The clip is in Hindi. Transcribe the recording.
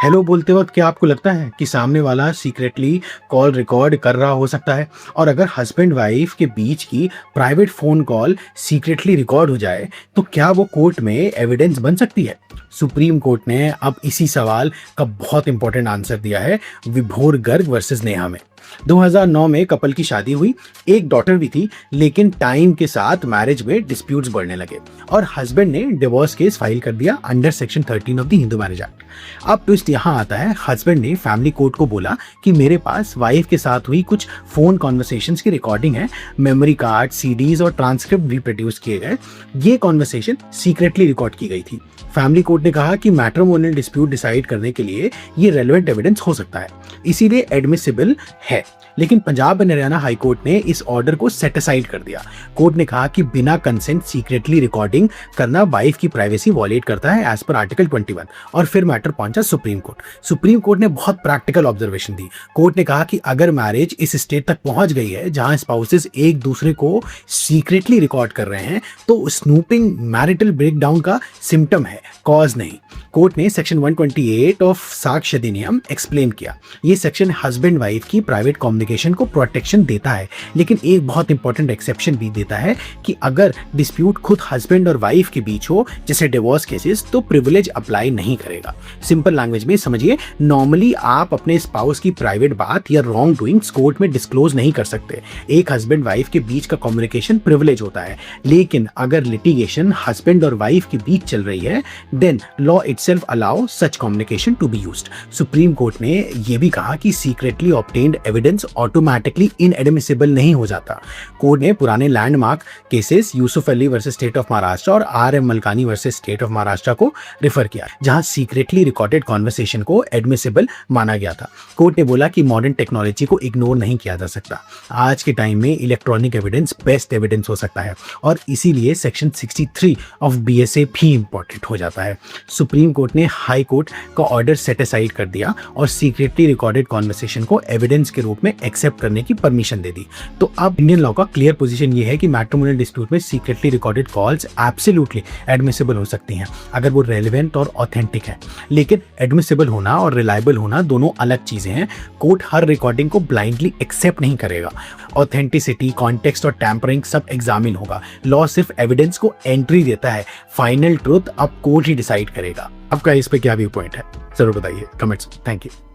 हेलो बोलते वक्त क्या आपको लगता है कि सामने वाला सीक्रेटली कॉल रिकॉर्ड कर रहा हो सकता है? और अगर हस्बैंड वाइफ के बीच की private phone call secretly record हो जाए तो क्या वो कोर्ट में एविडेंस बन सकती है? सुप्रीम कोर्ट ने अब इसी सवाल का बहुत इंपॉर्टेंट आंसर दिया है विभोर गर्ग वर्सेस नेहा में। 2009 में कपल की शादी हुई, एक डॉटर भी थी, लेकिन टाइम के साथ मैरिज में डिस्प्यूट्स बढ़ने लगे और हस्बैंड ने डिवोर्स केस फाइल कर दिया under section 13 of the Hindu marriage act. अब ट्विस्ट यहाँ आता है, हस्बैंड ने फैमिली कोर्ट को बोला कि मेरे पास वाइफ के साथ हुई कुछ फोन कॉन्वर्सेशंस की रिकॉर्डिंग है, मेमोरी कार्ड, सीडीज और ट्रांसक्रिप्ट भी प्रोड्यूस किए गए। ये कॉन्वर्सेशन सीक्रेटली रिकॉर्ड की गई थी। फैमिली कोर्ट ने कहा कि मैट्रिमोनियल डिस्प्यूट डिसाइड करने के लिए ये रेलेवेंट एविडेंस हो सकता है, इसीलिए एडमिसिबल है। लेकिन Punjab and Haryana high court ने इस ऑर्डर को सेट असाइड कर दिया। कोर्ट ने कहा कि बिना कंसेंट सीक्रेटली रिकॉर्डिंग करना वाइफ की प्राइवेसी वॉलेट करता है एज पर आर्टिकल 21। और फिर मैटर पहुंचा सुप्रीम कोर्ट। सुप्रीम कोर्ट ने बहुत प्रैक्टिकल ऑब्जर्वेशन दी। कोर्ट ने कहा कि अगर मैरिज इस स्टेट तक पहुंच गई है जहां स्पाउसेस एक दूसरे को सीक्रेटली रिकॉर्ड कर रहे हैं तो स्नूपिंग मैरिटल ब्रेकडाउन का सिम्टम है, कॉज नहीं। कोर्ट ने सेक्शन 128 ऑफ साक्ष्य अधिनियम एक्सप्लेन किया। ये सेक्शन हस्बैंड वाइफ की प्राइवेट कम्युनिकेशन को प्रोटेक्शन देता है, लेकिन एक बहुत इंपॉर्टेंट एक्सेप्शन भी देता है कि अगर डिस्प्यूट खुद हस्बैंड और वाइफ के बीच हो, जैसे डिवोर्स केसेस, तो प्रिविलेज अप्लाई नहीं करेगा। सिंपल लैंग्वेज में समझिए, नॉर्मली आप अपने स्पाउस की प्राइवेट बात या रॉन्ग डूइंग्स कोर्ट में डिस्क्लोज नहीं कर सकते। एक हस्बैंड वाइफ के बीच का कम्युनिकेशन प्रिविलेज होता है, लेकिन अगर लिटिगेशन हस्बैंड और वाइफ के बीच चल रही है, then law itself allow such communication to be used। Supreme Court ने यह भी कहा कि secretly obtained evidence automatically inadmissible नहीं हो जाता। कोर्ट ने पुराने landmark cases Yusuf Ali versus state of Maharashtra और RM Malkani versus state of Maharashtra को रेफर किया, जहां सीक्रेटली रिकॉर्डेड कॉन्वर्सेशन को एडमिसिबल माना गया था। कोर्ट ने बोला कि मॉडर्न टेक्नोलॉजी को इग्नोर नहीं किया जा सकता। आज के टाइम में इलेक्ट्रॉनिक एविडेंस बेस्ट एविडेंस हो सकता है और इसीलिए सेक्शन 63 ऑफ BSA भी इंपॉर्टेंट हो जाता है। सुप्रीम कोर्ट ने हाई कोर्ट का ऑर्डर सेट असाइड कर दिया और सीक्रेटली रिकॉर्डेड कॉन्वर्सेशन को एविडेंस के रूप में एक्सेप्ट करने की परमिशन दे दी। तो अब इंडियन लॉ का क्लियर पोजीशन ये है कि मैट्रिमोनियल डिस्प्यूट में secretly recorded calls absolutely admissible हो सकती हैं अगर वो रेलेवेंट और ऑथेंटिक है। लेकिन एडमिसिबल होना और रिलायबल होना दोनों अलग चीजें हैं। कोर्ट हर रिकॉर्डिंग को ब्लाइंडली एक्सेप्ट नहीं करेगा। ऑथेंटिसिटी, कॉन्टेक्स्ट और टैम्परिंग सब एग्जामिन होगा। लॉ सिर्फ एविडेंस को एंट्री देता है, फाइनल ट्रुथ अब कोर्ट ही डिसाइड करेगा। आपका इस पे क्या व्यू पॉइंट है जरूर बताइए कमेंट्स। Thank you.